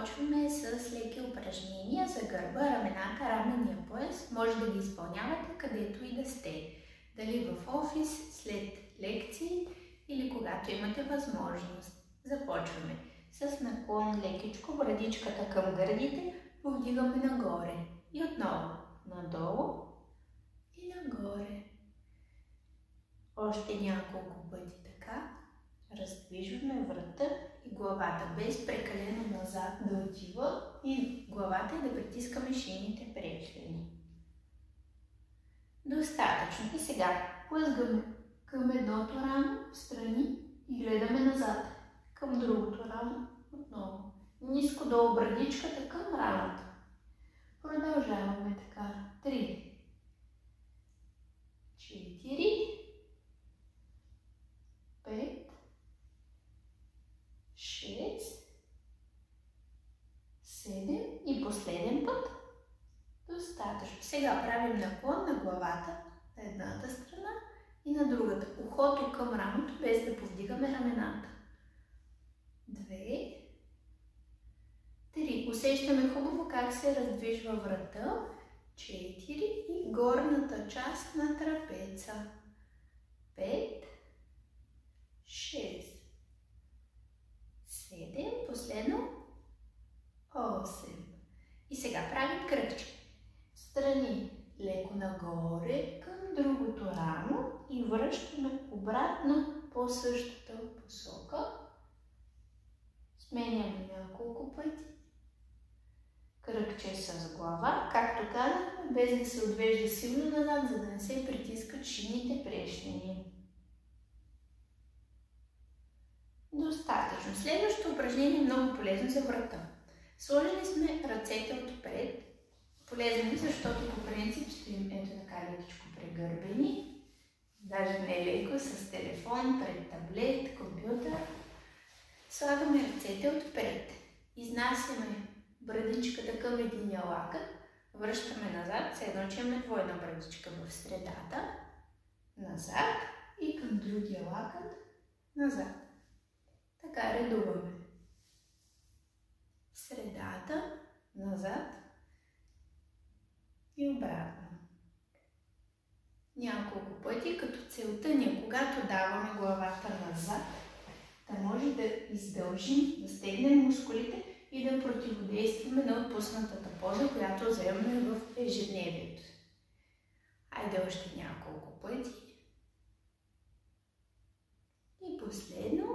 започваме с леки упражнения за гърба, рамената, раменния пояс. Може да ги изпълнявате където и да сте. Дали в офис, след лекции или когато имате възможност. Започваме с наклон лекичко, брадичката към гърдите, повдигаме нагоре. И отново надолу и нагоре. Още няколко пъти така. Раздвижваме врата и главата, без прекалено назад да отива и главата и да притискаме шийните прешлени. Достатъчно. И сега плъзгаме към едното рамо встрани и гледаме назад. Към другото рамо отново. Ниско долу брадичката към рамото. Продължаваме така. 3, 4, 5, 6, 7 и последен път. Достатъчно. Сега правим наклон на главата на едната страна и на другата. Ухото към рамото, без да повдигаме рамената. 2, 3. Усещаме хубаво как се раздвижва врата. 4 и горната част на трапеца. 5, 6, 7, последно 8. И сега правим кръгче. Страни леко нагоре към другото рамо и връщаме обратно по същата посока. Сменяме няколко пъти. Кръгче с глава, както казахме, без да се отвежда силно назад, за да не се притискат шийните прешлени. Достатъчно. Следващото упражнение е много полезно за врата. Сложили сме ръцете отпред. Полезно е, защото по принцип стоим ето така лекичко прегърбени. Даже не е леко, с телефон, пред таблет, компютър. Слагаме ръцете отпред. Изнасяме брадичката към единия лакът. Връщаме назад, все едно, че имаме двойна брадичка в средата. Назад и към другия лакът. Назад. Така редуваме. В средата, назад и обратно. Няколко пъти, като целта ни е, когато даваме главата назад, да може да издължим, да стегнем мускулите и да противодействаме на отпуснатата поза, която вземаме в ежедневието. Айде още няколко пъти. И последно.